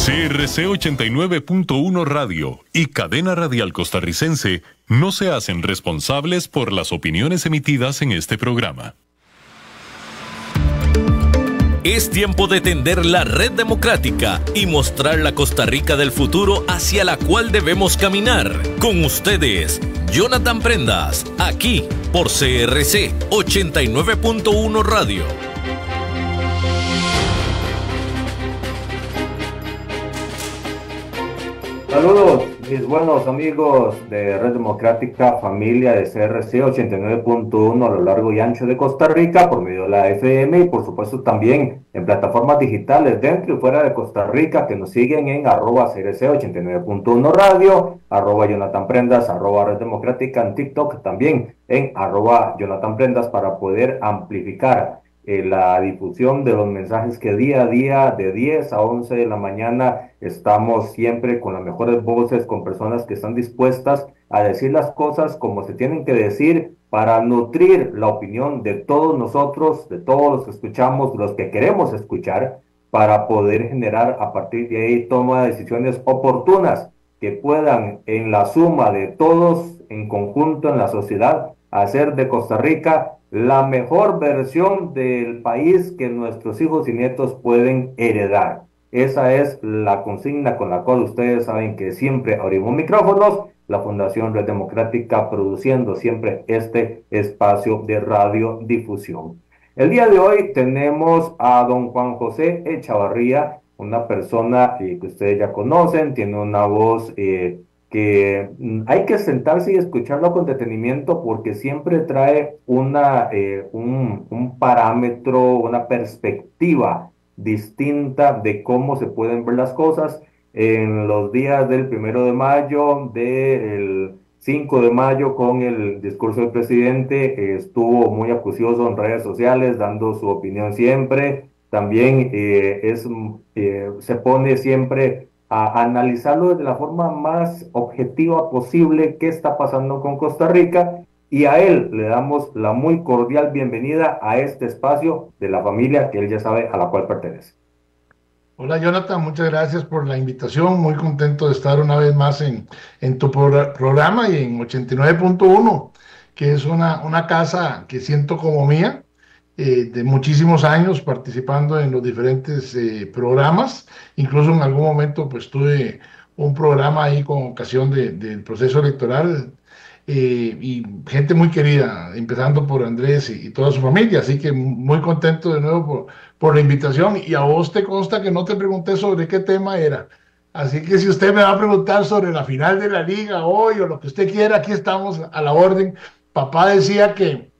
CRC 89.1 Radio y Cadena Radial Costarricense no se hacen responsables por las opiniones emitidas en este programa. Es tiempo de tender la red democrática y mostrar la Costa Rica del futuro hacia la cual debemos caminar. Con ustedes, Jonathan Prendas, aquí por CRC 89.1 Radio. Saludos, mis buenos amigos de Red Democrática, familia de CRC 89.1 a lo largo y ancho de Costa Rica por medio de la FM y por supuesto también en plataformas digitales dentro y fuera de Costa Rica que nos siguen en @CRC 89.1 Radio, @Jonathan Prendas, @Red Democrática en TikTok, también en @Jonathan Prendas para poder amplificar la difusión de los mensajes que día a día de 10 a 11 de la mañana estamos siempre con las mejores voces, con personas que están dispuestas a decir las cosas como se tienen que decir para nutrir la opinión de todos nosotros, de todos los que escuchamos, de los que queremos escuchar, para poder generar a partir de ahí toma de decisiones oportunas que puedan en la suma de todos en conjunto en la sociedad hacer de Costa Rica la mejor versión del país que nuestros hijos y nietos pueden heredar. Esa es la consigna con la cual ustedes saben que siempre abrimos micrófonos, la Fundación Red Democrática produciendo siempre este espacio de radiodifusión. El día de hoy tenemos a don Juan José Echavarría, una persona que ustedes ya conocen, tiene una voz que hay que sentarse y escucharlo con detenimiento porque siempre trae un parámetro, una perspectiva distinta de cómo se pueden ver las cosas. En los días del 1 de mayo, del 5 de mayo, con el discurso del presidente, estuvo muy acucioso en redes sociales, dando su opinión siempre. También se pone siempre a analizarlo desde la forma más objetiva posible qué está pasando con Costa Rica, y a él le damos la muy cordial bienvenida a este espacio de la familia que él ya sabe a la cual pertenece. Hola Jonathan, muchas gracias por la invitación, muy contento de estar una vez más en tu programa y en 89.1, que es una casa que siento como mía, de muchísimos años participando en los diferentes programas. Incluso en algún momento pues tuve un programa ahí con ocasión del proceso electoral, y gente muy querida, empezando por Andrés y toda su familia, así que muy contento de nuevo por la invitación. Y a vos te consta que no te pregunté sobre qué tema era, así que si usted me va a preguntar sobre la final de la liga hoy o lo que usted quiera, aquí estamos a la orden. Papá decía que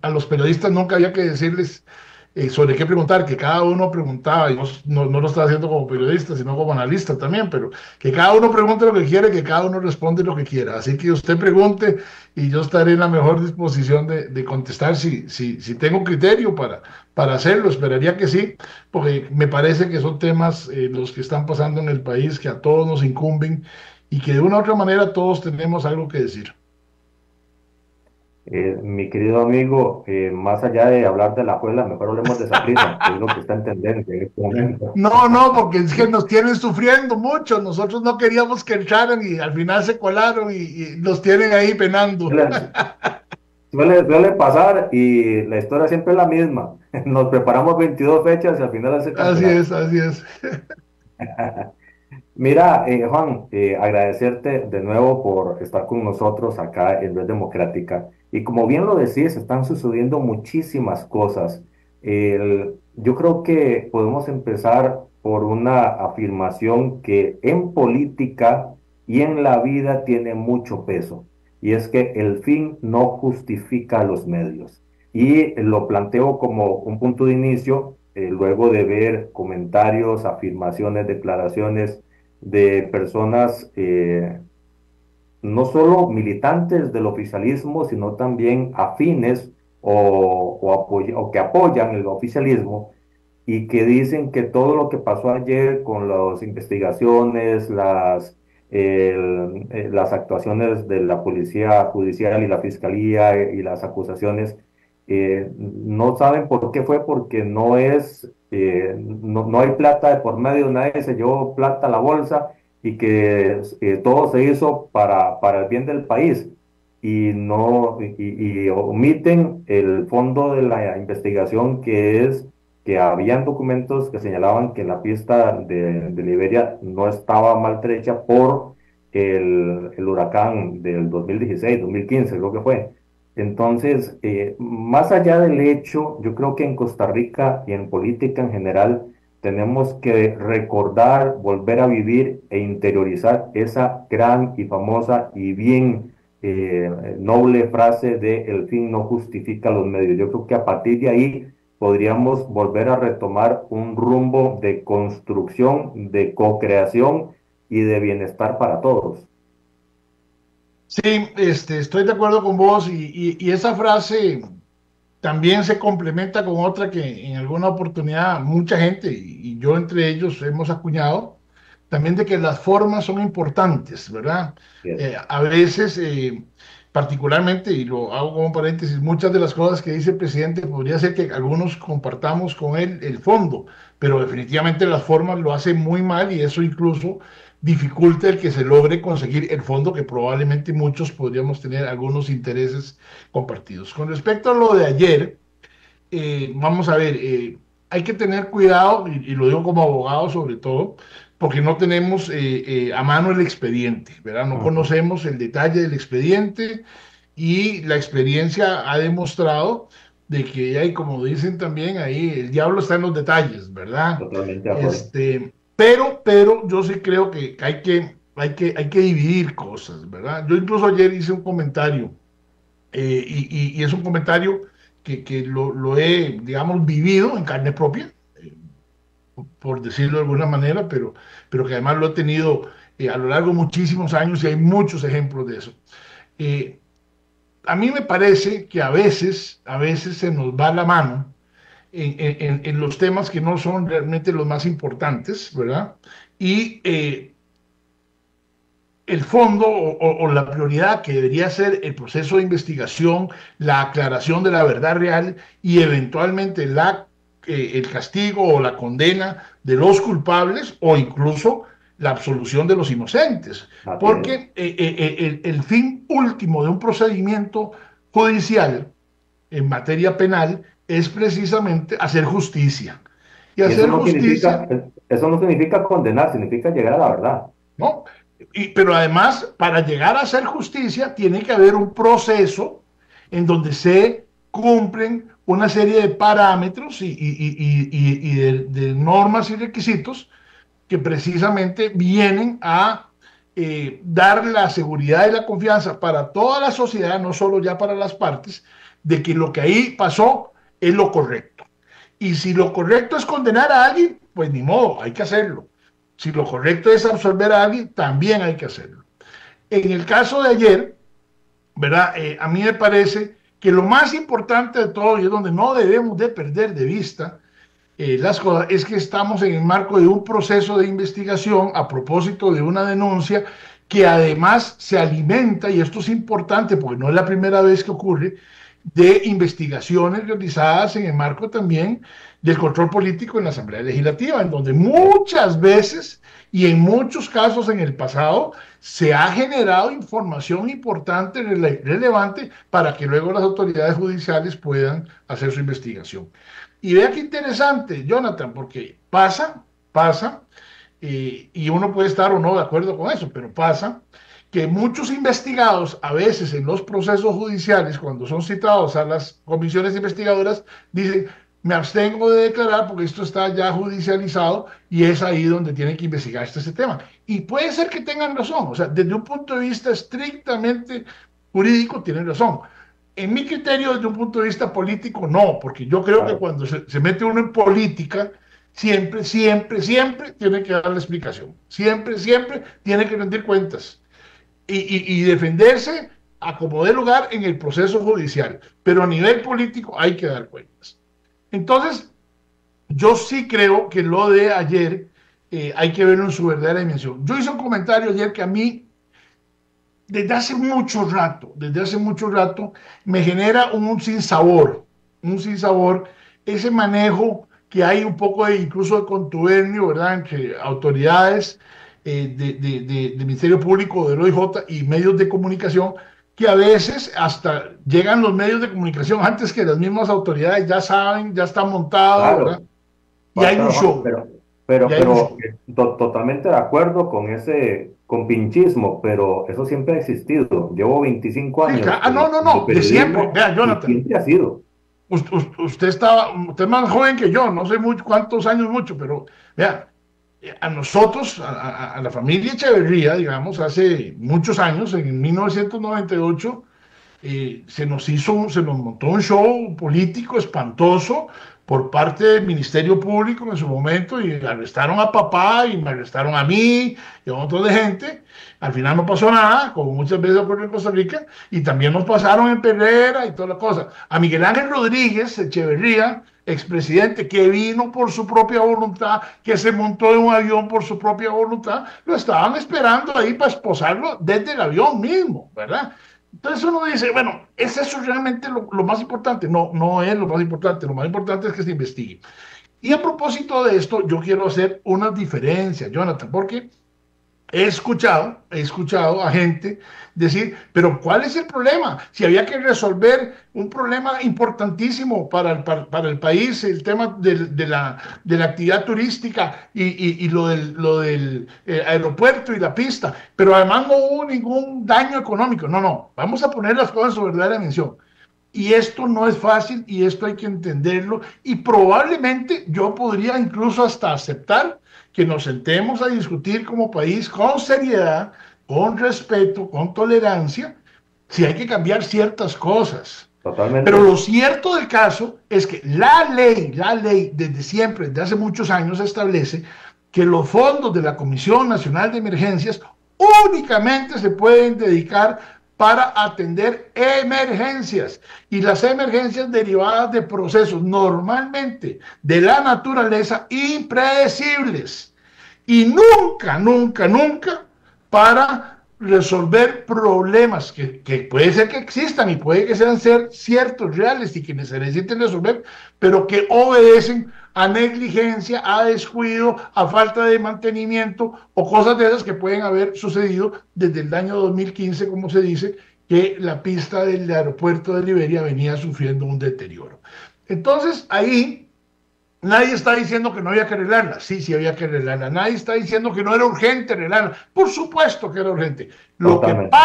a los periodistas nunca había que decirles sobre qué preguntar, que cada uno preguntaba, y no lo estaba haciendo como periodista, sino como analista también, pero que cada uno pregunte lo que quiere, que cada uno responde lo que quiera. Así que usted pregunte y yo estaré en la mejor disposición de contestar si tengo criterio para hacerlo. Esperaría que sí, porque me parece que son temas los que están pasando en el país, que a todos nos incumben y que de una u otra manera todos tenemos algo que decir. Mi querido amigo, más allá de hablar de la juela, mejor hablemos de Saprissa, que es lo que está en tendencia en este momento. No, porque es que nos tienen sufriendo mucho. Nosotros no queríamos que entraran y al final se colaron y nos tienen ahí penando. Suele pasar y la historia siempre es la misma. Nos preparamos 22 fechas y al final hace campeonato. Así es. Mira, Juan, agradecerte de nuevo por estar con nosotros acá en Red Democrática. Y como bien lo decís, están sucediendo muchísimas cosas. Yo creo que podemos empezar por una afirmación que en política y en la vida tiene mucho peso. Y es que el fin no justifica los medios. Y lo planteo como un punto de inicio, luego de ver comentarios, afirmaciones, declaraciones de personas no solo militantes del oficialismo, sino también afines o que apoyan el oficialismo y que dicen que todo lo que pasó ayer con las investigaciones, las actuaciones de la Policía Judicial y la Fiscalía y las acusaciones. No saben por qué fue, porque no hay plata de por medio, nadie se llevó plata a la bolsa y que todo se hizo para el bien del país y no y omiten el fondo de la investigación, que es que habían documentos que señalaban que la pista de Liberia no estaba maltrecha por el huracán del 2016, 2015 creo que fue. Entonces, más allá del hecho, yo creo que en Costa Rica y en política en general tenemos que recordar, volver a vivir e interiorizar esa gran y famosa y bien noble frase de el fin no justifica los medios. Yo creo que a partir de ahí podríamos volver a retomar un rumbo de construcción, de co-creación y de bienestar para todos. Sí, estoy de acuerdo con vos y esa frase también se complementa con otra que en alguna oportunidad mucha gente, y yo entre ellos, hemos acuñado, también de que las formas son importantes, ¿verdad? Yes. A veces, particularmente, y lo hago como paréntesis, muchas de las cosas que dice el presidente podría ser que algunos compartamos con él el fondo, pero definitivamente las formas lo hacen muy mal y eso incluso dificulta el que se logre conseguir el fondo, que probablemente muchos podríamos tener algunos intereses compartidos. Con respecto a lo de ayer, vamos a ver, hay que tener cuidado, y lo digo como abogado sobre todo, porque no tenemos a mano el expediente, ¿verdad? No Ujú. conocemos el detalle del expediente y la experiencia ha demostrado de que hay, como dicen también ahí, el diablo está en los detalles, ¿verdad? Totalmente de acuerdo. Pero yo sí creo que hay que dividir cosas, ¿verdad? Yo incluso ayer hice un comentario y es un comentario que lo he, digamos, vivido en carne propia, por decirlo de alguna manera, pero que además lo he tenido a lo largo de muchísimos años y hay muchos ejemplos de eso. Eh, a mí me parece que a veces se nos va la mano en los temas que no son realmente los más importantes, ¿verdad? Y el fondo o la prioridad que debería ser el proceso de investigación, la aclaración de la verdad real y eventualmente el castigo o la condena de los culpables o incluso la absolución de los inocentes. Así es. Porque el fin último de un procedimiento judicial en materia penal es precisamente hacer justicia. Y Y hacer justicia, eso no significa condenar, significa llegar a la verdad. ¿no? Pero además, para llegar a hacer justicia, tiene que haber un proceso en donde se cumplen una serie de parámetros y de normas y requisitos que precisamente vienen a dar la seguridad y la confianza para toda la sociedad, no solo ya para las partes, de que lo que ahí pasó es lo correcto. Y si lo correcto es condenar a alguien, pues ni modo, hay que hacerlo. Si lo correcto es absolver a alguien, también hay que hacerlo. En el caso de ayer, ¿verdad? A mí me parece que lo más importante de todo, y es donde no debemos de perder de vista las cosas, es que estamos en el marco de un proceso de investigación a propósito de una denuncia que además se alimenta, y esto es importante porque no es la primera vez que ocurre, de investigaciones realizadas en el marco también del control político en la Asamblea Legislativa, en donde muchas veces y en muchos casos en el pasado se ha generado información importante, relevante, para que luego las autoridades judiciales puedan hacer su investigación. Y vea qué interesante, Jonathan, porque pasa, y uno puede estar o no de acuerdo con eso, pero pasa que muchos investigados, a veces en los procesos judiciales, cuando son citados a las comisiones investigadoras, dicen, me abstengo de declarar porque esto está ya judicializado y es ahí donde tienen que investigar ese tema. Y puede ser que tengan razón, o sea, desde un punto de vista estrictamente jurídico tienen razón. En mi criterio, desde un punto de vista político, no, porque yo creo que Claro. cuando se mete uno en política, siempre tiene que dar la explicación. Siempre tiene que rendir cuentas y defenderse a como dé lugar en el proceso judicial. Pero a nivel político hay que dar cuentas. Entonces, yo sí creo que lo de ayer hay que verlo en su verdadera dimensión. Yo hice un comentario ayer que a mí, desde hace mucho rato, me genera un sinsabor, ese manejo que hay un poco de, incluso de contubernio, ¿verdad?, entre autoridades del Ministerio Público, del OIJ y medios de comunicación, que a veces hasta llegan los medios de comunicación antes que las mismas autoridades, ya saben, ya está montado, ¿verdad? Claro, Y hay un claro, show. pero, Y hay un show. totalmente de acuerdo con ese pinchismo, pero eso siempre ha existido. Llevo 25 Sí, años no, de de siempre. periodismo Vea, y Jonathan, siempre ha sido. usted es más joven que yo, no sé mucho, cuántos años mucho, pero vea, a nosotros, a la familia Echeverría, digamos, hace muchos años, en 1998, se nos montó un show político espantoso por parte del Ministerio Público en su momento, y arrestaron a papá y me arrestaron a mí y a un montón de gente. Al final no pasó nada, como muchas veces ocurre en Costa Rica, y también nos pasaron en Pereira y toda la cosa. A Miguel Ángel Rodríguez Echeverría, expresidente, que vino por su propia voluntad, que se montó en un avión por su propia voluntad, lo estaban esperando ahí para esposarlo desde el avión mismo, ¿verdad? Entonces uno dice, bueno, ¿es eso realmente lo más importante? No, no es lo más importante es que se investigue. Y a propósito de esto, yo quiero hacer una diferencia, Jonathan, porque he escuchado a gente decir, pero ¿cuál es el problema? Si había que resolver un problema importantísimo para el país, el tema de la actividad turística y lo del aeropuerto y la pista, pero además no hubo ningún daño económico. No, no, vamos a poner las cosas sobre la dimensión. Y esto no es fácil y esto hay que entenderlo, y probablemente yo podría incluso hasta aceptar que nos sentemos a discutir como país con seriedad, con respeto, con tolerancia, si hay que cambiar ciertas cosas. Pero Totalmente. lo cierto del caso es que la ley desde siempre, desde hace muchos años, establece que los fondos de la Comisión Nacional de Emergencias únicamente se pueden dedicar para atender emergencias, y las emergencias derivadas de procesos normalmente de la naturaleza impredecibles, y nunca, nunca, nunca para resolver problemas que puede ser que existan y puede que sean ser ciertos, reales y que se necesiten resolver, pero que obedecen a negligencia, a descuido, a falta de mantenimiento o cosas de esas que pueden haber sucedido desde el año 2015, como se dice, que la pista del aeropuerto de Liberia venía sufriendo un deterioro. Entonces, ahí nadie está diciendo que no había que arreglarla. Sí, sí había que arreglarla. Nadie está diciendo que no era urgente arreglarla. Por supuesto que era urgente. Totalmente.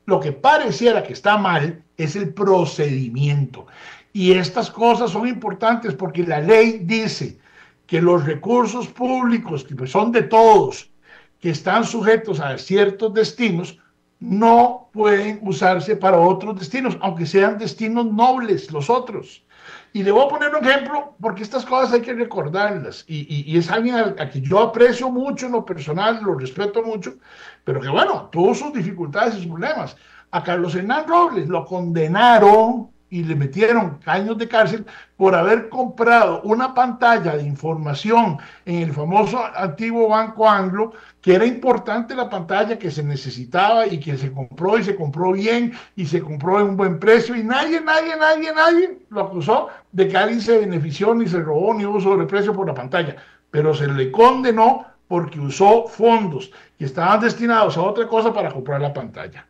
Lo que pareciera que está mal es el procedimiento. Y estas cosas son importantes porque la ley dice que los recursos públicos, que son de todos, que están sujetos a ciertos destinos, no pueden usarse para otros destinos, aunque sean destinos nobles los otros. Y le voy a poner un ejemplo, porque estas cosas hay que recordarlas. Y es alguien a quien yo aprecio mucho en lo personal, lo respeto mucho, pero que bueno, tuvo sus dificultades y sus problemas. A Carlos Hernán Robles lo condenaron y le metieron años de cárcel por haber comprado una pantalla de información en el famoso antiguo Banco Anglo, que era importante la pantalla, que se necesitaba y que se compró y se compró bien y se compró en un buen precio, y nadie lo acusó de que alguien se benefició, ni se robó, ni hubo sobreprecio por la pantalla, pero se le condenó porque usó fondos que estaban destinados a otra cosa para comprar la pantalla.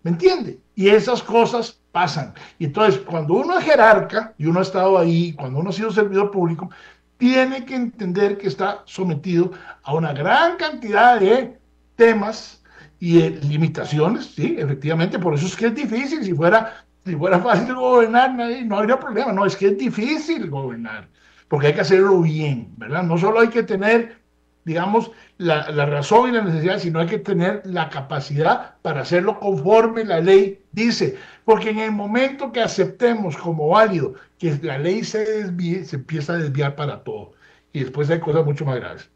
¿Me entiende? Y esas cosas pasan. Y entonces, cuando uno es jerarca, y uno ha estado ahí, cuando uno ha sido servidor público, tiene que entender que está sometido a una gran cantidad de temas y de limitaciones, sí, efectivamente, por eso es que es difícil. Si fuera fácil gobernar, no habría problema. No, es que es difícil gobernar, porque hay que hacerlo bien, ¿verdad? No solo hay que tener, digamos, la razón y la necesidad, sino hay que tener la capacidad para hacerlo conforme la ley dice. Porque en el momento que aceptemos como válido que la ley se desvíe, se empieza a desviar para todo. Y después hay cosas mucho más graves.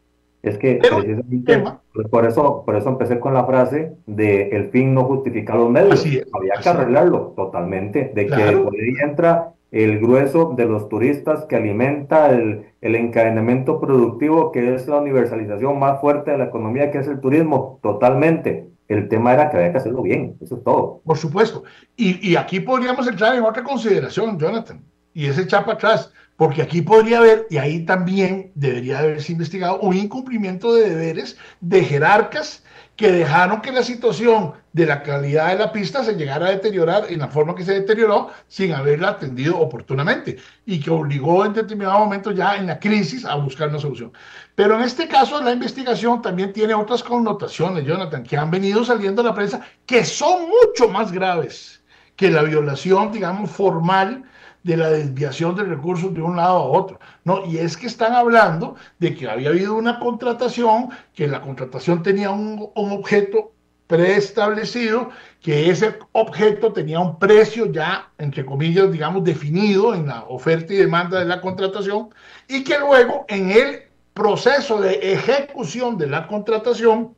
Es que Pero el precisamente tema, por eso empecé con la frase de el fin no justifica los medios. así es, Había que así es, arreglarlo totalmente, de que claro, por ahí entra el grueso de los turistas, que alimenta el encadenamiento productivo, que es la universalización más fuerte de la economía, que es el turismo, totalmente. El tema era que había que hacerlo bien, eso es todo. Por supuesto. Y aquí podríamos entrar en otra consideración, Jonathan, y ese echar para atrás, porque aquí podría haber, y ahí también debería haberse investigado, un incumplimiento de deberes de jerarcas que dejaron que la situación de la calidad de la pista se llegara a deteriorar en la forma que se deterioró sin haberla atendido oportunamente y que obligó en determinado momento ya en la crisis a buscar una solución. Pero en este caso la investigación también tiene otras connotaciones, Jonathan, que han venido saliendo a la prensa que son mucho más graves que la violación, digamos, formal de la desviación de recursos de un lado a otro, ¿no? Y es que están hablando de que había habido una contratación, que la contratación tenía un objeto preestablecido, que ese objeto tenía un precio ya, entre comillas, digamos, definido en la oferta y demanda de la contratación, y que luego en el proceso de ejecución de la contratación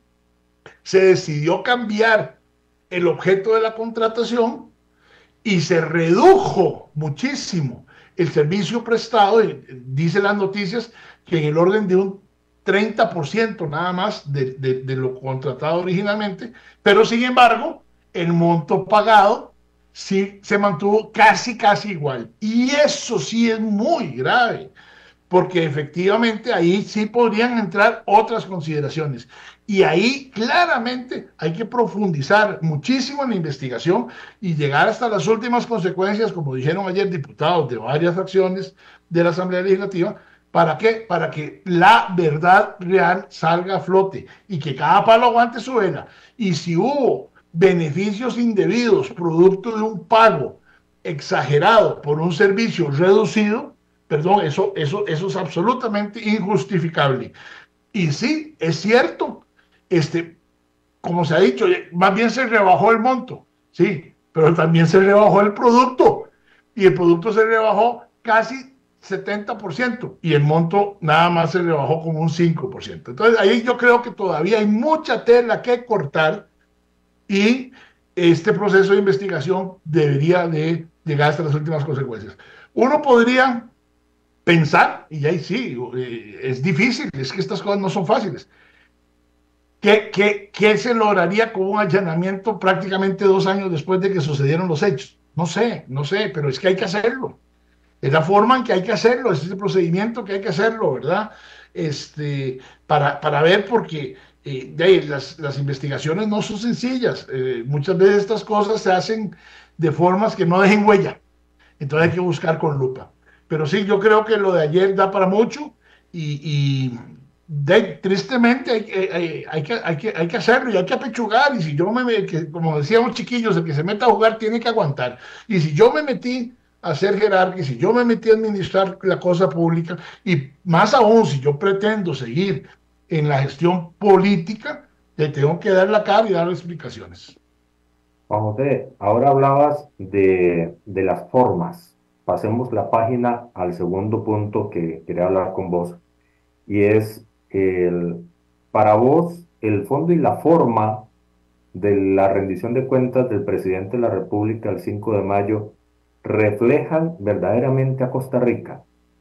se decidió cambiar el objeto de la contratación y se redujo muchísimo el servicio prestado. Dice las noticias que en el orden de un 30% nada más de lo contratado originalmente, pero sin embargo el monto pagado sí se mantuvo casi igual, y eso sí es muy grave, porque efectivamente ahí sí podrían entrar otras consideraciones. Y ahí claramente hay que profundizar muchísimo en la investigación y llegar hasta las últimas consecuencias, como dijeron ayer diputados de varias fracciones de la Asamblea Legislativa. ¿Para qué? Para que la verdad real salga a flote y que cada palo aguante su vela. Y si hubo beneficios indebidos producto de un pago exagerado por un servicio reducido, perdón, eso es absolutamente injustificable. Y sí, es cierto, como se ha dicho, más bien se rebajó el monto, sí, pero también se rebajó el producto, y el producto se rebajó casi 70%, y el monto nada más se rebajó como un 5%. Entonces ahí yo creo que todavía hay mucha tela que cortar, y este proceso de investigación debería de llegar hasta las últimas consecuencias. Uno podría pensar, y ahí sí, es difícil, es que estas cosas no son fáciles. ¿Qué se lograría con un allanamiento prácticamente 2 años después de que sucedieron los hechos? No sé, pero es que hay que hacerlo. Es la forma en que hay que hacerlo, es el procedimiento que hay que hacerlo, ¿verdad? Para ver, porque las investigaciones no son sencillas. Muchas veces estas cosas se hacen de formas que no dejen huella. Entonces hay que buscar con lupa. Pero sí, yo creo que lo de ayer da para mucho, y tristemente hay que hacerlo, y hay que apechugar. Y si yo como decíamos chiquillos, el que se meta a jugar tiene que aguantar. Y si yo me metí a ser jerarca, y si yo me metí a administrar la cosa pública, y más aún si yo pretendo seguir en la gestión política, le tengo que dar la cara y dar explicaciones. Juan José, ahora hablabas de las formas. Pasemos la página al segundo punto que quería hablar con vos, y es para vos el fondo y la forma de la rendición de cuentas del presidente de la República el 5 de mayo reflejan verdaderamente a Costa Rica.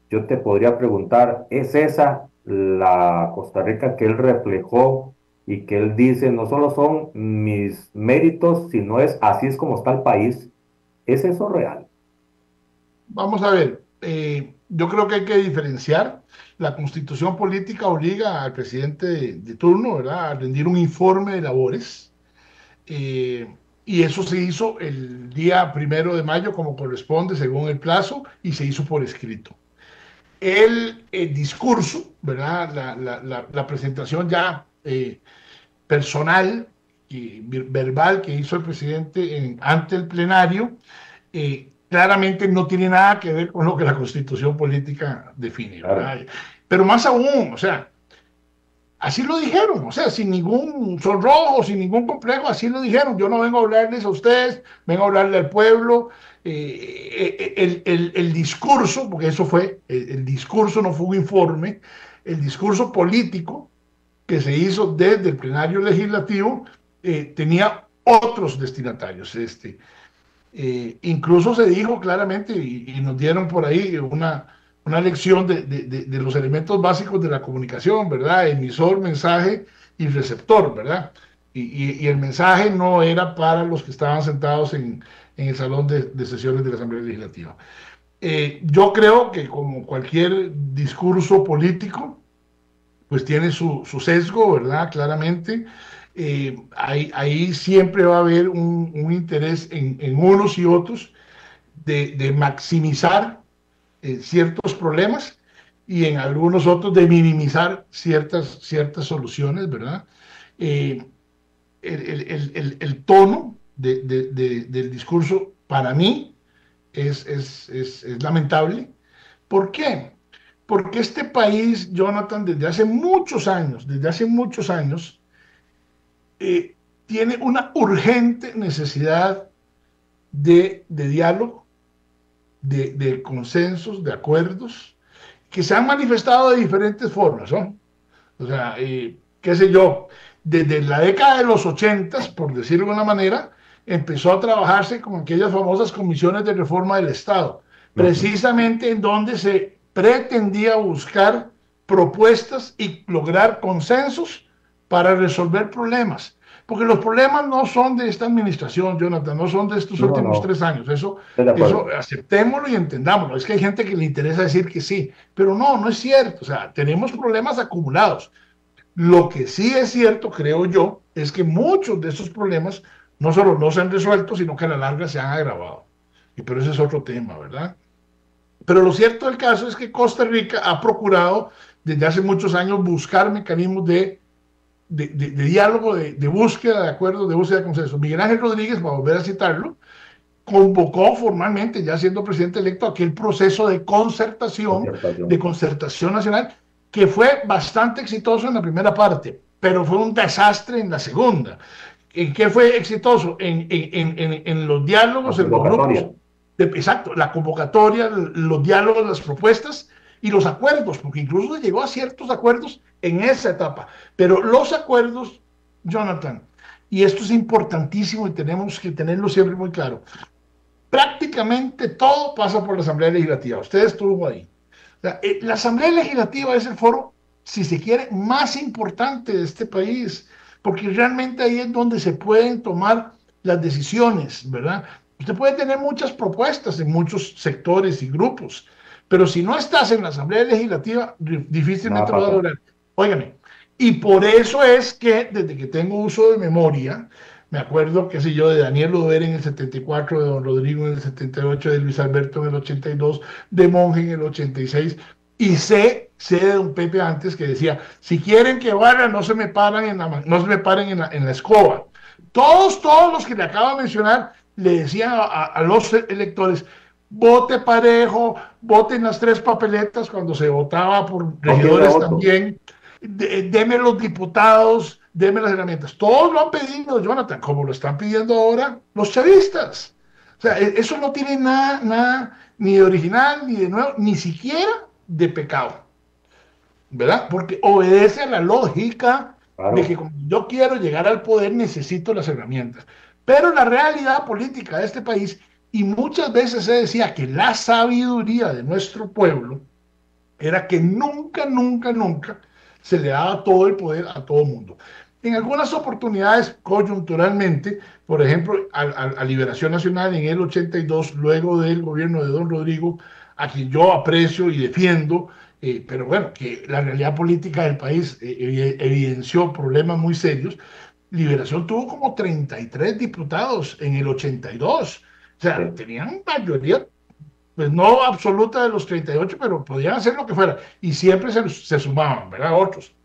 Yo te podría preguntar, ¿es esa la Costa Rica que él reflejó y que él dice, no solo son mis méritos, sino así es como está el país? ¿Es eso real? Vamos a ver, yo creo que hay que diferenciar. La Constitución política obliga al presidente de turno, ¿verdad?, a rendir un informe de labores, y eso se hizo el día 1 de mayo como corresponde según el plazo, y se hizo por escrito. El discurso, ¿verdad?, la presentación ya personal y verbal que hizo el presidente ante el plenario, claramente no tiene nada que ver con lo que la Constitución política define, ¿verdad? Claro. Pero más aún, o sea, así lo dijeron, o sea, sin ningún sonrojo, sin ningún complejo, así lo dijeron. Yo no vengo a hablarles a ustedes, vengo a hablarle al pueblo. El discurso, porque eso fue, el discurso no fue un informe, el discurso político que se hizo desde el plenario legislativo tenía otros destinatarios. Incluso se dijo claramente, y nos dieron por ahí una lección de los elementos básicos de la comunicación, ¿verdad? Emisor, mensaje y receptor, ¿verdad? Y el mensaje no era para los que estaban sentados en el salón de sesiones de la Asamblea Legislativa. Yo creo que como cualquier discurso político, pues tiene su sesgo, ¿verdad? Claramente. Ahí siempre va a haber un interés en unos y otros de maximizar ciertos problemas y en algunos otros de minimizar ciertas soluciones, ¿verdad? Eh, el tono del discurso para mí es lamentable. ¿Por qué? Porque este país, Jonathan, desde hace muchos años, eh, tiene una urgente necesidad de diálogo, de consensos, de acuerdos, que se han manifestado de diferentes formas, ¿no? O sea, qué sé yo, desde la década de los 80, por decirlo de alguna manera, empezó a trabajarse con aquellas famosas comisiones de reforma del Estado, precisamente en donde se pretendía buscar propuestas y lograr consensos para resolver problemas. Porque los problemas no son de esta administración, Jonathan, no son de estos últimos 3 años. Eso aceptémoslo y entendámoslo. Es que hay gente que le interesa decir que sí, pero no es cierto. O sea, tenemos problemas acumulados. Lo que sí es cierto, creo yo, es que muchos de esos problemas no solo no se han resuelto, sino que a la larga se han agravado. Pero ese es otro tema, ¿verdad? Pero lo cierto del caso es que Costa Rica ha procurado desde hace muchos años buscar mecanismos de diálogo, de búsqueda de acuerdos, de búsqueda de consenso. Miguel Ángel Rodríguez, para volver a citarlo, convocó formalmente, ya siendo presidente electo, aquel proceso de concertación nacional, que fue bastante exitoso en la primera parte, pero fue un desastre en la segunda. ¿En qué fue exitoso? En los diálogos, en los grupos. Exacto, la convocatoria, los diálogos, las propuestas y los acuerdos, porque incluso se llegó a ciertos acuerdos en esa etapa. Pero los acuerdos, Jonathan, y esto es importantísimo y tenemos que tenerlo siempre muy claro, prácticamente todo pasa por la Asamblea Legislativa. Usted estuvo ahí. O sea, la Asamblea Legislativa es el foro, si se quiere, más importante de este país, porque realmente ahí es donde se pueden tomar las decisiones, ¿verdad? Usted puede tener muchas propuestas en muchos sectores y grupos, pero si no estás en la Asamblea Legislativa, difícilmente lo vas a lograr. Óigame, y por eso es que desde que tengo uso de memoria, me acuerdo, qué sé yo, de Daniel Lover en el 74, de Don Rodrigo en el 78, de Luis Alberto en el 82, de Monge en el 86, y sé de Don Pepe antes que decía, si quieren que barra, no se me paren en la escoba. Todos los que le acabo de mencionar le decían a los electores, vote parejo, voten las 3 papeletas cuando se votaba por regidores también, deme los diputados, deme las herramientas. Todos lo han pedido, Jonathan, como lo están pidiendo ahora los chavistas. O sea, eso no tiene nada ni de original, ni de nuevo, ni siquiera de pecado, ¿verdad? Porque obedece a la lógica de que como yo quiero llegar al poder, necesito las herramientas. Pero la realidad política de este país, y muchas veces se decía que la sabiduría de nuestro pueblo era que nunca se le daba todo el poder a todo el mundo. En algunas oportunidades, coyunturalmente, por ejemplo, a Liberación Nacional en el 82, luego del gobierno de Don Rodrigo, a quien yo aprecio y defiendo, pero bueno, que la realidad política del país evidenció problemas muy serios. Liberación tuvo como 33 diputados en el 82. O sea, tenían mayoría, pues no absoluta de los 38, pero podían hacer lo que fuera. Y siempre se sumaban, ¿verdad? Otros.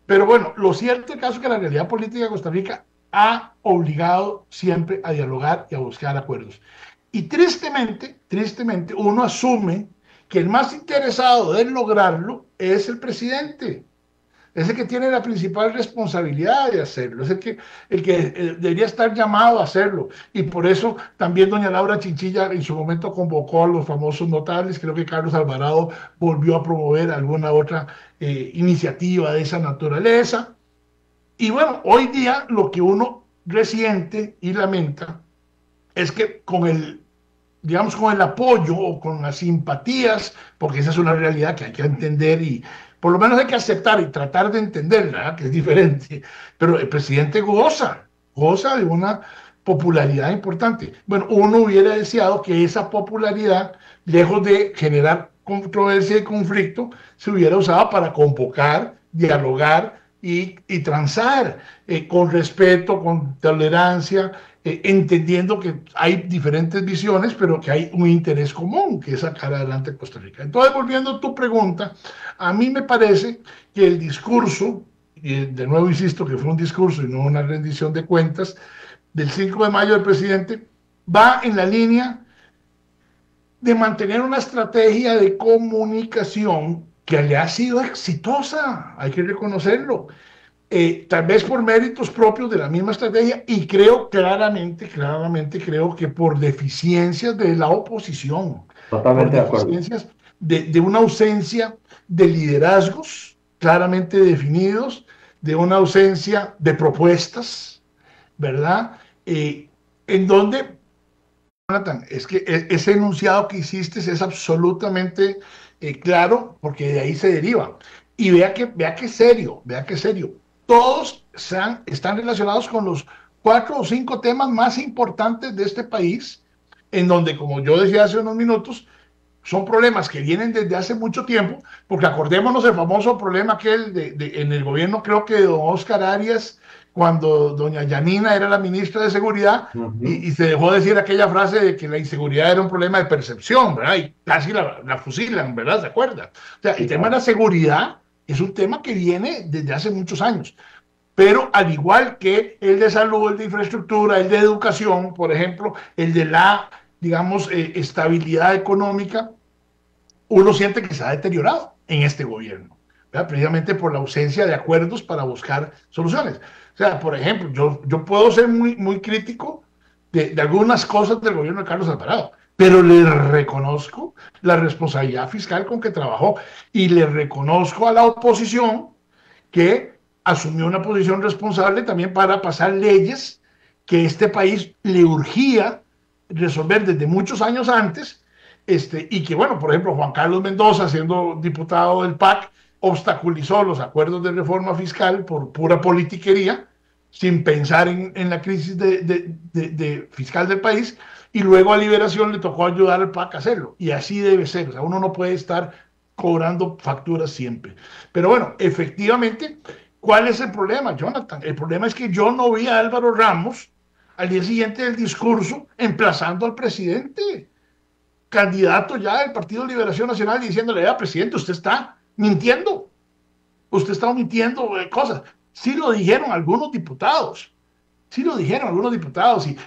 Pero bueno, lo cierto del caso es que la realidad política de Costa Rica ha obligado siempre a dialogar y a buscar acuerdos. Y tristemente, uno asume que el más interesado de lograrlo es el presidente. Es el que tiene la principal responsabilidad de hacerlo, es el que debería estar llamado a hacerlo. Y por eso también doña Laura Chinchilla en su momento convocó a los famosos notables. Creo que Carlos Alvarado volvió a promover alguna otra iniciativa de esa naturaleza. Y bueno, hoy día lo que uno resiente y lamenta es que con el, digamos, con el apoyo o con las simpatías, porque esa es una realidad que hay que entender y por lo menos hay que aceptar y tratar de entenderla, que es diferente, pero el presidente goza de una popularidad importante. Bueno, uno hubiera deseado que esa popularidad, lejos de generar controversia y conflicto, se hubiera usado para convocar, dialogar y transar con respeto, con tolerancia, entendiendo que hay diferentes visiones, pero que hay un interés común, que es sacar adelante Costa Rica. Entonces, volviendo a tu pregunta, a mí me parece que el discurso, y de nuevo insisto que fue un discurso y no una rendición de cuentas, del 5 de mayo del presidente, va en la línea de mantener una estrategia de comunicación que le ha sido exitosa, hay que reconocerlo. Tal vez por méritos propios de la misma estrategia y creo claramente creo que por deficiencias de la oposición, por Totalmente de acuerdo. deficiencias de una ausencia de liderazgos claramente definidos, de una ausencia de propuestas, ¿verdad? En donde, Jonathan, es que ese enunciado que hiciste es absolutamente claro, porque de ahí se deriva. Y vea que serio, vea que serio. Todos están relacionados con los 4 o 5 temas más importantes de este país, en donde, como yo decía hace unos minutos, son problemas que vienen desde hace mucho tiempo, porque acordémonos el famoso problema aquel en el gobierno, creo que de don Oscar Arias, cuando doña Yanina era la ministra de Seguridad, y se dejó decir aquella frase de que la inseguridad era un problema de percepción, ¿verdad? Y casi la fusilan, ¿verdad? ¿Se acuerda? O sea, el tema de la seguridad es un tema que viene desde hace muchos años. Pero al igual que el de salud, el de infraestructura, el de educación, por ejemplo, el de la, digamos, estabilidad económica, uno siente que se ha deteriorado en este gobierno, ¿verdad? Precisamente por la ausencia de acuerdos para buscar soluciones. O sea, por ejemplo, yo puedo ser muy crítico de algunas cosas del gobierno de Carlos Alvarado, pero le reconozco la responsabilidad fiscal con que trabajó y le reconozco a la oposición que asumió una posición responsable también para pasar leyes que este país le urgía resolver desde muchos años antes, y que, bueno, por ejemplo, Juan Carlos Mendoza, siendo diputado del PAC, obstaculizó los acuerdos de reforma fiscal por pura politiquería, sin pensar en la crisis fiscal del país, y luego a Liberación le tocó ayudar al PAC a hacerlo, y así debe ser. O sea, uno no puede estar cobrando facturas siempre. Pero bueno, efectivamente, ¿cuál es el problema, Jonathan? El problema es que yo no vi a Álvaro Ramos al día siguiente del discurso emplazando al presidente, candidato ya del Partido Liberación Nacional, diciéndole, presidente, usted está mintiendo cosas. Sí lo dijeron algunos diputados,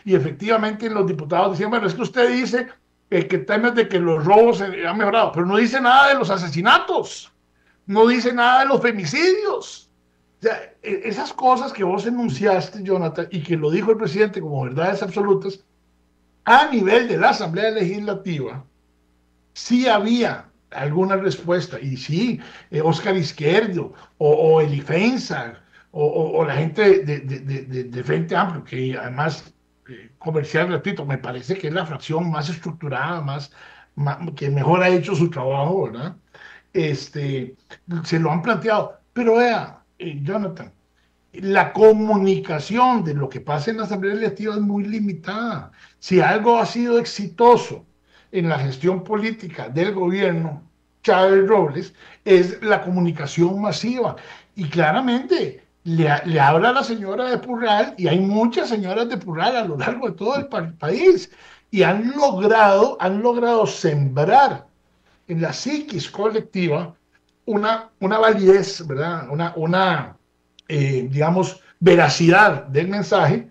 y efectivamente los diputados decían, bueno, es que usted dice que temas de que los robos han mejorado, pero no dice nada de los asesinatos, no dice nada de los femicidios. O sea, esas cosas que vos enunciaste, Jonathan, y que lo dijo el presidente como verdades absolutas, a nivel de la Asamblea Legislativa, sí había alguna respuesta, y sí, Oscar Izquierdo, o Elifensa, o la gente de Frente Amplio, que además comercial gratuito, me parece que es la fracción más estructurada, que mejor ha hecho su trabajo, ¿verdad? Se lo han planteado, pero vea, Jonathan, la comunicación de lo que pasa en la Asamblea Legislativa es muy limitada. Si algo ha sido exitoso en la gestión política del gobierno Chávez Robles, es la comunicación masiva. Y claramente le habla a la señora de Purral, y hay muchas señoras de Purral a lo largo de todo el país, y han logrado sembrar en la psiquis colectiva una validez, ¿verdad? Digamos, veracidad del mensaje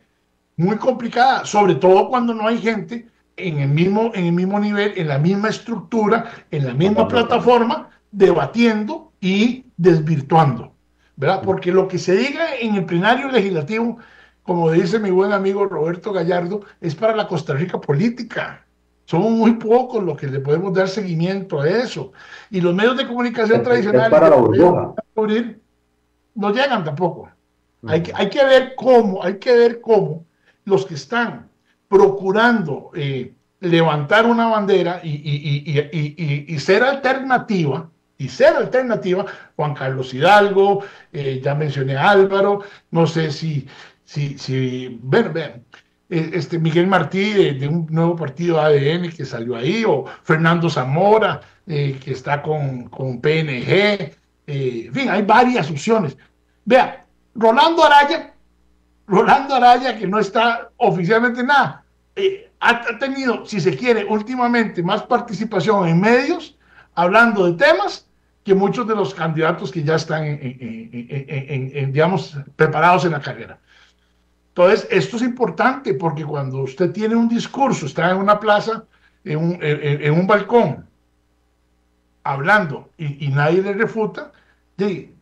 muy complicada, sobre todo cuando no hay gente en el mismo nivel, en la misma estructura, en la misma plataforma, debatiendo y desvirtuando, ¿verdad? Porque lo que se diga en el plenario legislativo, como dice mi buen amigo Roberto Gallardo, es para la Costa Rica política. Somos muy pocos los que le podemos dar seguimiento a eso. Y los medios de comunicación tradicionales para la burbuja. No llegan tampoco. Hay que ver cómo los que están procurando levantar una bandera y ser alternativa, Juan Carlos Hidalgo, ya mencioné a Álvaro, no sé Miguel Martí de un nuevo partido ADN que salió ahí, o Fernando Zamora, que está con PNG, en fin, hay varias opciones. Vea, Rolando Araya, que no está oficialmente nada, ha tenido, si se quiere, últimamente más participación en medios, hablando de temas, que muchos de los candidatos que ya están, digamos, preparados en la carrera. Entonces, esto es importante porque cuando usted tiene un discurso, está en una plaza, en un balcón, hablando y nadie le refuta,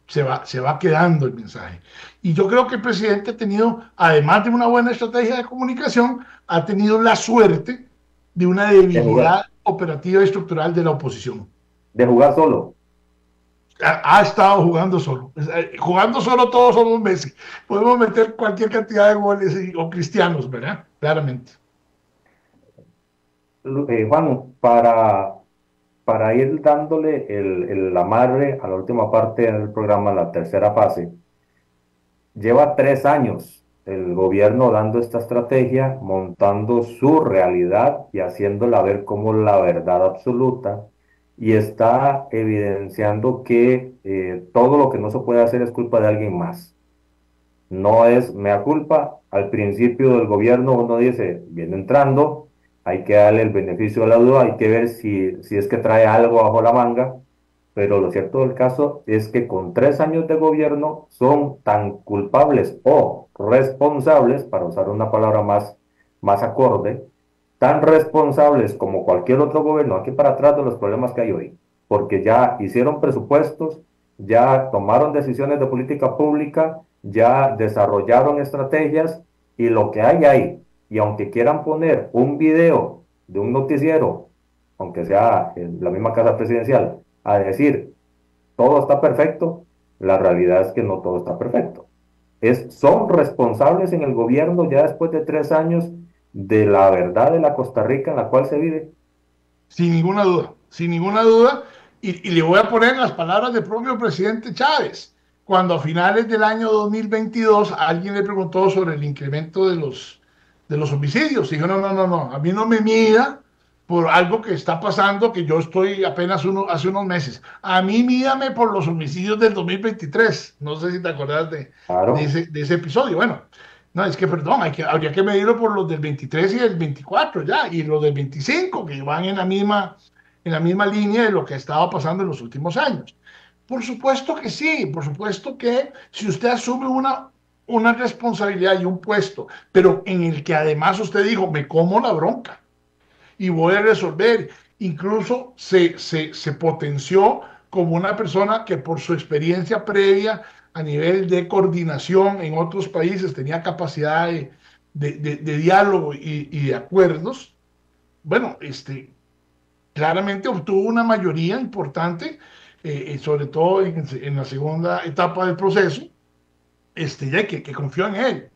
se va quedando el mensaje. Y yo creo que el presidente ha tenido, además de una buena estrategia de comunicación, ha tenido la suerte de una debilidad operativa y estructural de la oposición. De jugar solo. Ha estado jugando solo. Jugando solo todos somos Messi. Podemos meter cualquier cantidad de goles o cristianos, ¿verdad? Claramente. Juan, para ir dándole el amarre a la última parte del programa, la tercera fase, lleva 3 años el gobierno dando esta estrategia, montando su realidad y haciéndola ver como la verdad absoluta, y está evidenciando que todo lo que no se puede hacer es culpa de alguien más. No es mea culpa. Al principio del gobierno uno dice, viene entrando, hay que darle el beneficio de la duda, hay que ver si es que trae algo bajo la manga, pero lo cierto del caso es que con 3 años de gobierno son tan culpables o responsables, para usar una palabra más acorde, tan responsables como cualquier otro gobierno aquí para atrás de los problemas que hay hoy, porque ya hicieron presupuestos, ya tomaron decisiones de política pública, ya desarrollaron estrategias, y lo que hay, y aunque quieran poner un video de un noticiero, aunque sea en la misma casa presidencial, a decir todo está perfecto, la realidad es que no todo está perfecto. Son responsables en el gobierno ya después de 3 años de la verdad de la Costa Rica en la cual se vive. Sin ninguna duda, y le voy a poner las palabras del propio presidente Chávez, cuando a finales del año 2022 alguien le preguntó sobre el incremento de los homicidios, y dijo, no, a mí no me mida por algo que está pasando, que yo estoy apenas hace unos meses, a mí mídame por los homicidios del 2023, no sé si te acordás Claro. de ese episodio. Bueno, no, es que perdón, habría que medirlo por los del 23 y del 24 ya, y los del 25, que van en la misma línea de lo que estaba pasando en los últimos años. Por supuesto que sí, por supuesto que si usted asume una responsabilidad y un puesto, pero en el que además usted dijo, me como la bronca y voy a resolver, incluso se potenció como una persona que por su experiencia previa a nivel de coordinación en otros países tenía capacidad de diálogo y de acuerdos. Bueno, claramente obtuvo una mayoría importante, sobre todo en la segunda etapa del proceso, ya que confió en él.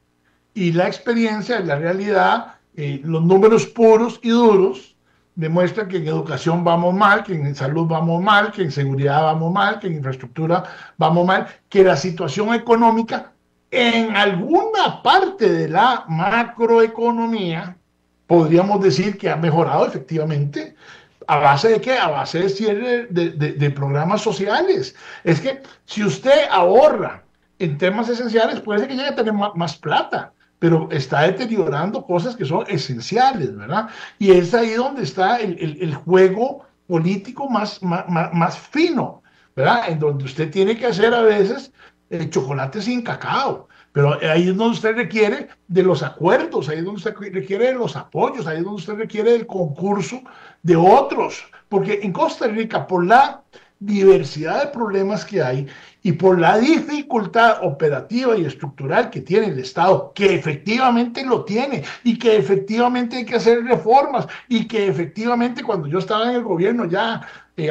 Y la experiencia, la realidad, los números puros y duros demuestran que en educación vamos mal, que en salud vamos mal, que en seguridad vamos mal, que en infraestructura vamos mal, que la situación económica en alguna parte de la macroeconomía podríamos decir que ha mejorado efectivamente. ¿A base de qué? A base de cierre de programas sociales. Es que si usted ahorra en temas esenciales, puede ser que llegue a tener más plata, pero está deteriorando cosas que son esenciales, ¿verdad? Y es ahí donde está el juego político más fino, ¿verdad? En donde usted tiene que hacer a veces chocolate sin cacao. Pero ahí es donde usted requiere de los acuerdos, ahí es donde usted requiere de los apoyos, ahí es donde usted requiere del concurso de otros. Porque en Costa Rica, por la diversidad de problemas que hay y por la dificultad operativa y estructural que tiene el Estado, que efectivamente lo tiene y que efectivamente hay que hacer reformas y que efectivamente cuando yo estaba en el gobierno ya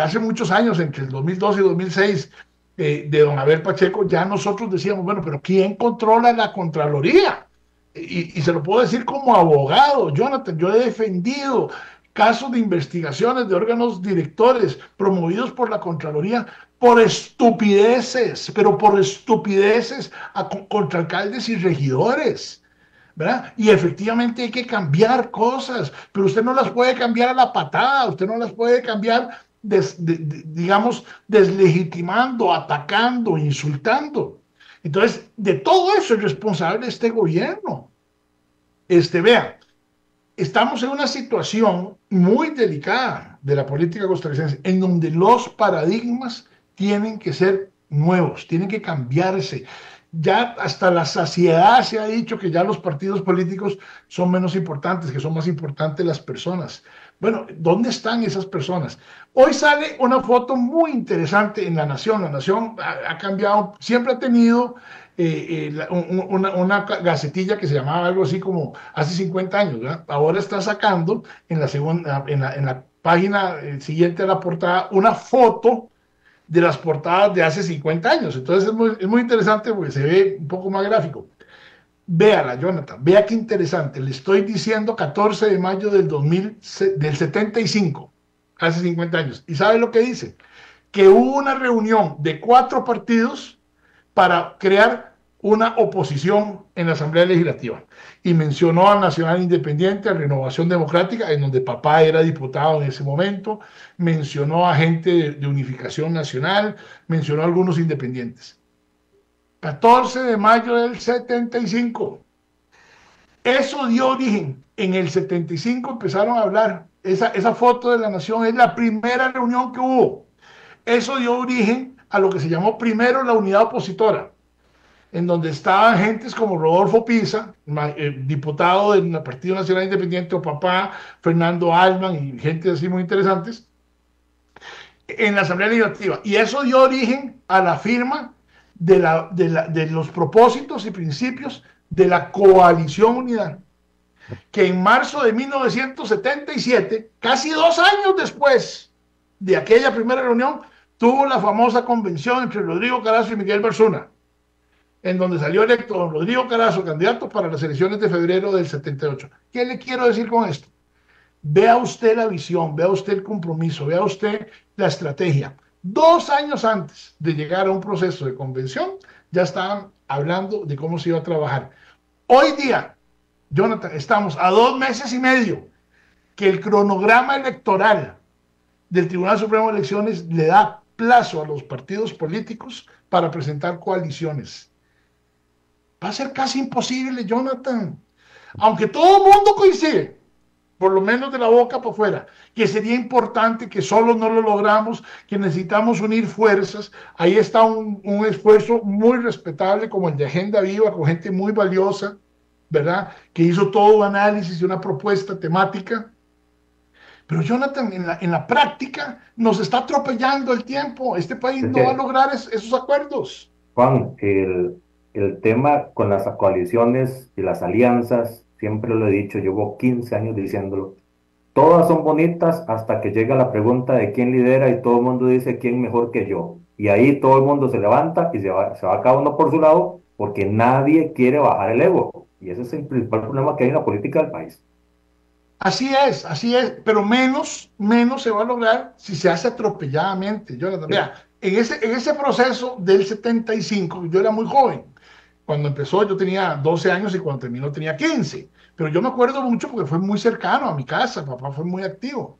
hace muchos años, entre el 2002 y 2006, de don Abel Pacheco, ya nosotros decíamos, bueno, pero ¿quién controla la Contraloría? y se lo puedo decir como abogado, Jonathan, yo he defendido casos de investigaciones de órganos directores promovidos por la Contraloría por estupideces, pero por estupideces contra alcaldes y regidores, ¿verdad? Y efectivamente hay que cambiar cosas, pero usted no las puede cambiar a la patada, usted no las puede cambiar, digamos, deslegitimando, atacando, insultando. Entonces, de todo eso es responsable este gobierno. Vea, estamos en una situación muy delicada de la política costarricense, en donde los paradigmas tienen que ser nuevos, tienen que cambiarse. Ya hasta la saciedad se ha dicho que ya los partidos políticos son menos importantes, que son más importantes las personas. Bueno, ¿dónde están esas personas? Hoy sale una foto muy interesante en La Nación. La Nación ha cambiado, siempre ha tenido una gacetilla que se llamaba algo así como hace 50 años, ¿verdad? Ahora está sacando en la, segunda, en la página siguiente a la portada una foto de las portadas de hace 50 años. Entonces es muy interesante porque se ve un poco más gráfico. Véala, Jonathan, vea qué interesante. Le estoy diciendo 14 de mayo del 75, hace 50 años. ¿Y sabe lo que dice? Que hubo una reunión de 4 partidos para crear una oposición en la Asamblea Legislativa. Y mencionó al Nacional Independiente, a Renovación Democrática, en donde papá era diputado en ese momento, mencionó a gente de Unificación Nacional, mencionó a algunos independientes. 14 de mayo del 75. Eso dio origen. En el 75 empezaron a hablar. Esa foto de La Nación es la primera reunión que hubo. Eso dio origen a lo que se llamó primero la unidad opositora, en donde estaban gentes como Rodolfo Pisa, diputado del Partido Nacional Independiente, o papá, Fernando Alman y gente así muy interesantes, en la Asamblea Legislativa. Y eso dio origen a la firma de los propósitos y principios de la Coalición Unidad, que en marzo de 1977, casi 2 años después de aquella primera reunión, tuvo la famosa convención entre Rodrigo Carazo y Miguel Barzuna, en donde salió electo don Rodrigo Carazo, candidato para las elecciones de febrero del 78. ¿Qué le quiero decir con esto? Vea usted la visión, vea usted el compromiso, vea usted la estrategia. 2 años antes de llegar a un proceso de convención, ya estaban hablando de cómo se iba a trabajar. Hoy día, Jonathan, estamos a 2 meses y medio que el cronograma electoral del Tribunal Supremo de Elecciones le da plazo a los partidos políticos para presentar coaliciones. Va a ser casi imposible, Jonathan. Aunque todo el mundo coincide, por lo menos de la boca para afuera, que sería importante, que solo no lo logramos, que necesitamos unir fuerzas. Ahí está un esfuerzo muy respetable como el de Agenda Viva, con gente muy valiosa, ¿verdad? Que hizo todo un análisis y una propuesta temática. Pero Jonathan, en la práctica nos está atropellando el tiempo. Este país no va a lograr esos acuerdos. Juan, el tema con las coaliciones y las alianzas, siempre lo he dicho, llevo 15 años diciéndolo, todas son bonitas hasta que llega la pregunta de quién lidera y todo el mundo dice quién mejor que yo. Y ahí todo el mundo se levanta y se va cada uno por su lado porque nadie quiere bajar el ego. Y ese es el principal problema que hay en la política del país. Así es, pero menos se va a lograr si se hace atropelladamente. Jonathan, vea, en ese proceso del 75, yo era muy joven. Cuando empezó yo tenía 12 años y cuando terminó tenía 15. Pero yo me acuerdo mucho porque fue muy cercano a mi casa, papá fue muy activo.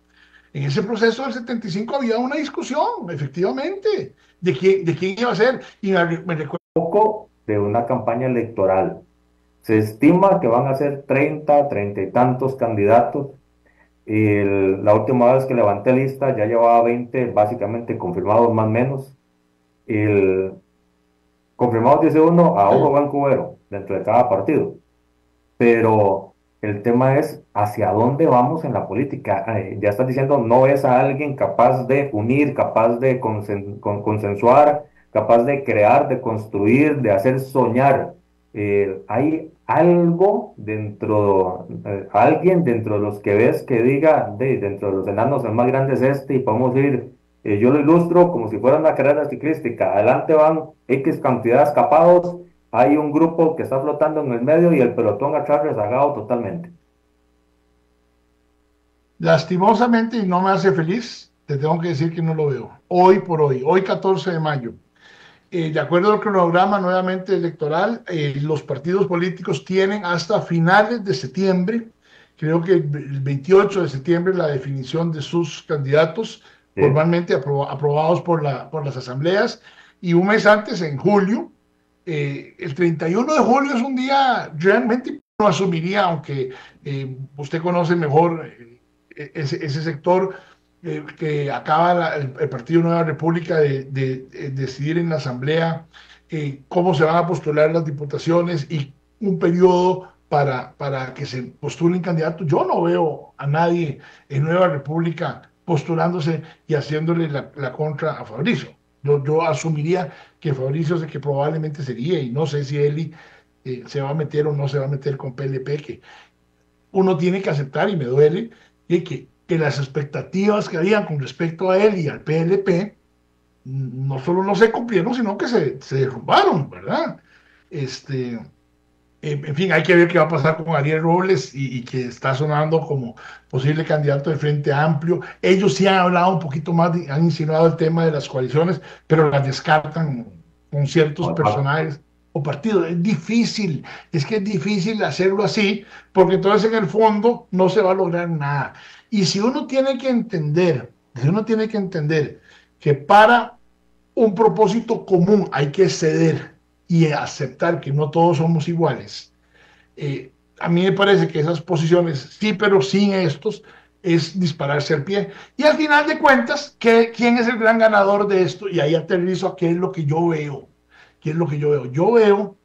En ese proceso del 75 había una discusión, efectivamente, de quién iba a ser. Y me recuerdo un poco de una campaña electoral. Se estima que van a ser 30 y tantos candidatos. La última vez que levanté lista ya llevaba 20 básicamente confirmados más o menos. Confirmados dice uno a ojo vancouver dentro de cada partido. Pero el tema es hacia dónde vamos en la política. Ya estás diciendo, no es a alguien capaz de unir, capaz de consensuar, capaz de crear, de construir, de hacer soñar. Hay algo dentro, alguien dentro de los que ves que diga, dentro de los enanos el más grande es este y podemos ir, yo lo ilustro como si fuera una carrera ciclística, adelante van X cantidad de escapados hay un grupo que está flotando en el medio y el pelotón atrás rezagado totalmente. Lastimosamente, y no me hace feliz, te tengo que decir que no lo veo. Hoy por hoy 14 de mayo. De acuerdo al cronograma nuevamente electoral, los partidos políticos tienen hasta finales de septiembre, creo que el 28 de septiembre, la definición de sus candidatos Sí. formalmente aprobados por las asambleas, y un mes antes, en julio, el 31 de julio es un día realmente no asumiría, aunque usted conoce mejor ese sector, que acaba el Partido Nueva República de decidir en la Asamblea cómo se van a postular las diputaciones y un periodo para que se postulen candidatos. Yo no veo a nadie en Nueva República postulándose y haciéndole la contra a Fabricio. Yo asumiría que Fabricio es el que probablemente sería, y no sé si Eli se va a meter o no se va a meter con PLP, que uno tiene que aceptar, y me duele, y que las expectativas que habían con respecto a él y al PLP no solo no se cumplieron, sino que se derrumbaron, ¿verdad? En fin, hay que ver qué va a pasar con Ariel Robles, y que está sonando como posible candidato de Frente Amplio. Ellos sí han hablado un poquito más, han insinuado el tema de las coaliciones, pero las descartan con ciertos personajes o partidos. Es que es difícil hacerlo así, porque entonces en el fondo no se va a lograr nada. Y si uno tiene que entender que para un propósito común hay que ceder y aceptar que no todos somos iguales, a mí me parece que esas posiciones, sí, pero sin estos, es dispararse al pie. Y al final de cuentas, ¿quién es el gran ganador de esto? Y ahí aterrizo a qué es lo que yo veo. ¿Qué es lo que yo veo? Yo veo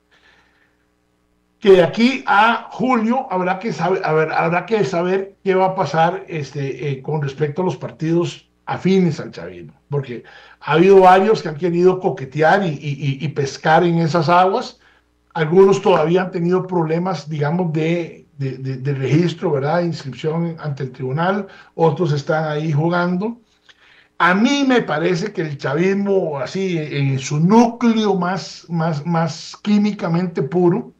que de aquí a julio habrá que saber qué va a pasar con respecto a los partidos afines al chavismo, porque ha habido varios que han querido coquetear y pescar en esas aguas. Algunos todavía han tenido problemas, digamos, de registro, ¿verdad? De inscripción ante el tribunal. Otros están ahí jugando. A mí me parece que el chavismo, así, en su núcleo más químicamente puro,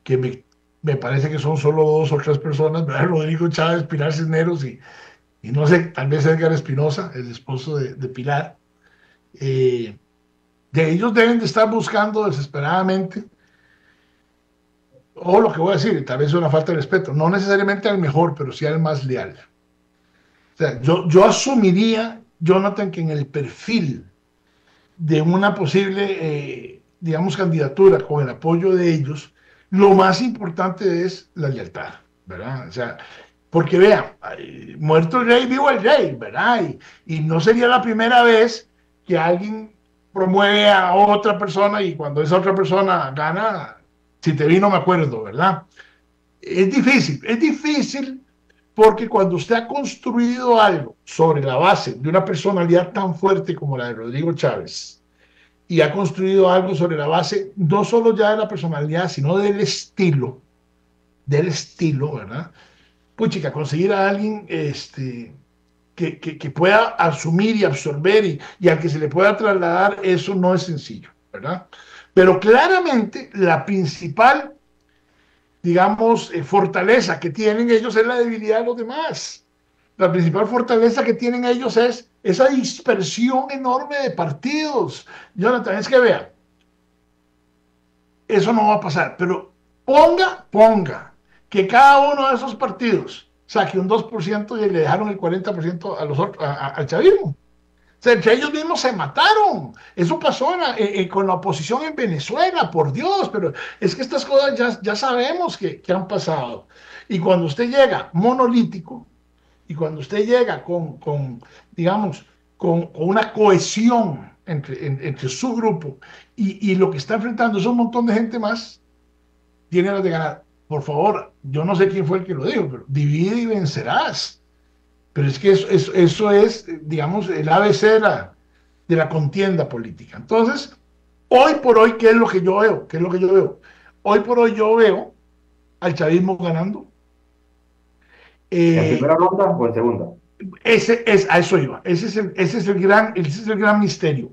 que me parece que son solo 2 o 3 personas, ¿verdad? Rodrigo Chávez, Pilar Cisneros y no sé, tal vez Edgar Espinosa, el esposo de Pilar. De ellos deben de estar buscando desesperadamente, o lo que voy a decir, tal vez es una falta de respeto, no necesariamente al mejor, pero sí al más leal. O sea, yo asumiría, Jonathan, que en el perfil de una posible, digamos, candidatura con el apoyo de ellos, lo más importante es la lealtad, ¿verdad? O sea, porque vean, muerto el rey, vivo el rey, ¿verdad? Y no sería la primera vez que alguien promueve a otra persona y cuando esa otra persona gana, si te vi no me acuerdo, ¿verdad? Es difícil porque cuando usted ha construido algo sobre la base de una personalidad tan fuerte como la de Rodrigo Chávez, y ha construido algo sobre la base no solo ya de la personalidad, sino del estilo, ¿verdad? Puchica, conseguir a alguien que pueda asumir y absorber y al que se le pueda trasladar, eso no es sencillo, ¿verdad? Pero claramente la principal, digamos, fortaleza que tienen ellos es la debilidad de los demás. La principal fortaleza que tienen ellos es esa dispersión enorme de partidos. Jonathan, es que vea, eso no va a pasar, pero ponga que cada uno de esos partidos saque un 2% y le dejaron el 40% al chavismo. O sea, entre ellos mismos se mataron. Eso pasó con la oposición en Venezuela, por Dios, pero es que estas cosas ya sabemos que han pasado. Y cuando usted llega monolítico, y cuando usted llega digamos, con una cohesión entre su grupo y lo que está enfrentando es un montón de gente más, tiene las de ganar. Por favor, yo no sé quién fue el que lo dijo, pero divide y vencerás. Pero es que eso es, digamos, el ABC de la contienda política. Entonces, hoy por hoy, ¿qué es lo que yo veo? Hoy por hoy yo veo al chavismo ganando. ¿En primera ronda o en segunda? A eso iba. Ese es el gran misterio.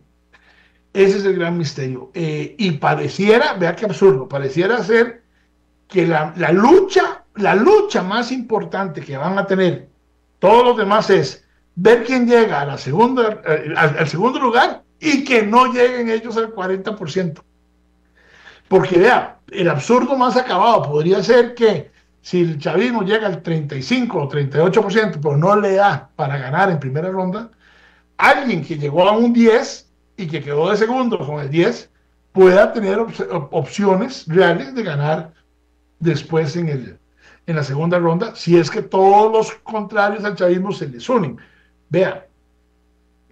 Ese es el gran misterio. Y pareciera, vea qué absurdo, pareciera ser que la lucha más importante que van a tener todos los demás es ver quién llega a la segunda, al segundo lugar y que no lleguen ellos al 40%. Porque vea, el absurdo más acabado podría ser que si el chavismo llega al 35 o 38%, pero no le da para ganar en primera ronda, alguien que llegó a un 10 y que quedó de segundo con el 10 pueda tener opciones reales de ganar después en la segunda ronda, si es que todos los contrarios al chavismo se les unen. Vea,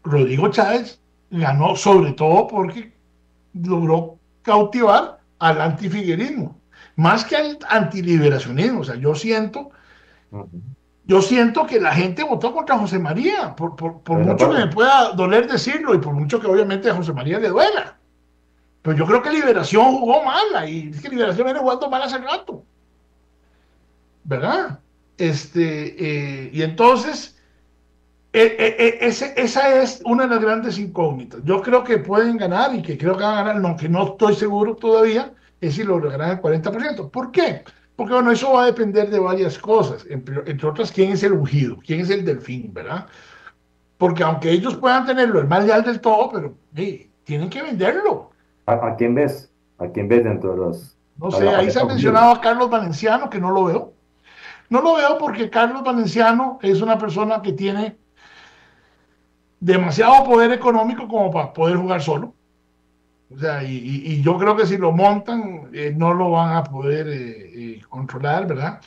Rodrigo Chávez ganó sobre todo porque logró cautivar al antifiguerismo, más que al antiliberacionismo. O sea, yo siento que la gente votó contra José María, por mucho que me pueda doler decirlo y por mucho que obviamente a José María le duela. Pero yo creo que Liberación jugó mal y es que Liberación viene jugando mal hace rato, ¿verdad? Y entonces, esa es una de las grandes incógnitas. Yo creo que pueden ganar y que creo que van a ganar, aunque no estoy seguro todavía, es si lograrán el 40%. ¿Por qué? Porque, bueno, eso va a depender de varias cosas, entre otras, quién es el ungido, quién es el delfín, ¿verdad? Porque aunque ellos puedan tenerlo el más leal del todo, pero tienen que venderlo. ¿A quién ves? ¿A quién ves dentro de los...? No sé, ahí se ha mencionado a Carlos Valenciano, que no lo veo. No lo veo porque Carlos Valenciano es una persona que tiene demasiado poder económico como para poder jugar solo. O sea, y yo creo que si lo montan, no lo van a poder controlar, ¿verdad?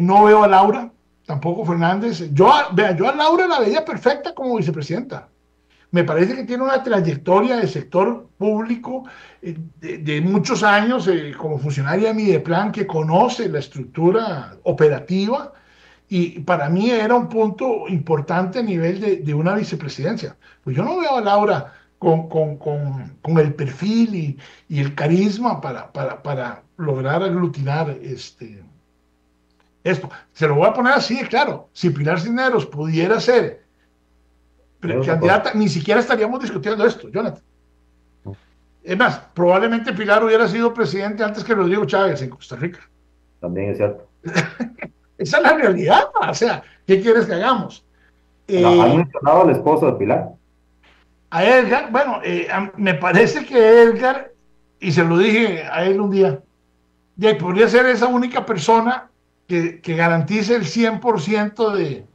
No veo a Laura, tampoco Fernández. Yo a Laura la veía perfecta como vicepresidenta. Me parece que tiene una trayectoria de sector público de muchos años como funcionaria de Mideplan, que conoce la estructura operativa, y para mí era un punto importante a nivel de una vicepresidencia. Pues yo no veo a Laura con el perfil y el carisma para lograr aglutinar esto. Se lo voy a poner así, claro. Si Pilar Cisneros pudiera ser candidata, ni siquiera estaríamos discutiendo esto, Jonathan. Es más, probablemente Pilar hubiera sido presidente antes que Rodrigo Chávez en Costa Rica. También es cierto. Esa es la realidad. O sea, ¿qué quieres que hagamos? ¿Han mencionado al esposo de Pilar? A Edgar, bueno, me parece que Edgar, y se lo dije a él un día, podría ser esa única persona que garantice el 100%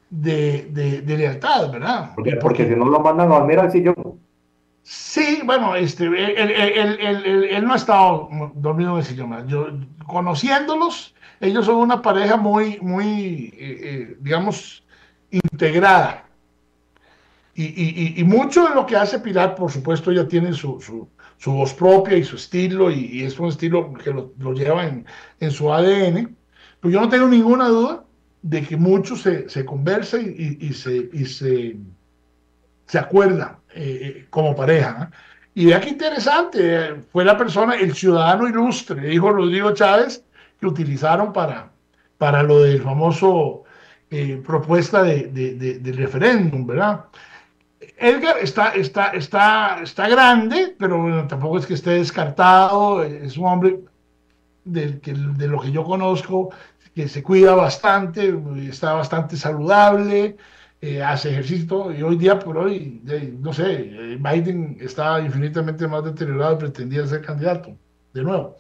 de lealtad, ¿verdad? Porque si no lo mandan a dormir al sillón. Sí, bueno, él no ha estado dormido en el sillón. Yo, conociéndolos, ellos son una pareja muy digamos, integrada. Y mucho de lo que hace Pilar, por supuesto, ella tiene su voz propia y su estilo, y es un estilo que lo lleva en su ADN. Pero yo no tengo ninguna duda de que mucho se conversa y se acuerda como pareja. Y vea qué interesante, fue la persona, el ciudadano ilustre, dijo Rodrigo Chávez, que utilizaron para lo del famoso propuesta de referéndum, ¿verdad? Edgar está grande, pero bueno, tampoco es que esté descartado, es un hombre de lo que yo conozco, que se cuida bastante, está bastante saludable, hace ejercicio, y hoy día por hoy, no sé, Biden está infinitamente más deteriorado y pretendía ser candidato de nuevo.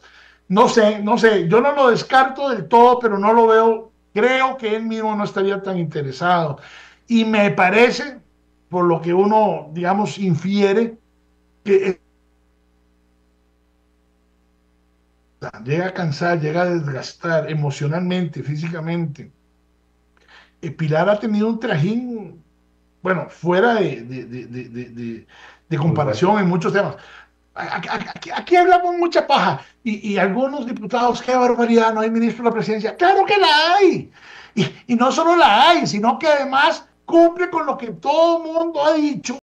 No sé, yo no lo descarto del todo, pero no lo veo, creo que él mismo no estaría tan interesado. Y me parece, por lo que uno, digamos, infiere, que llega a cansar, llega a desgastar emocionalmente, físicamente. Pilar ha tenido un trajín, bueno, fuera de comparación en muchos temas. Aquí hablamos mucha paja y algunos diputados, qué barbaridad, no hay ministro de la presidencia. Claro que la hay. Y no solo la hay, sino que además cumple con lo que todo el mundo ha dicho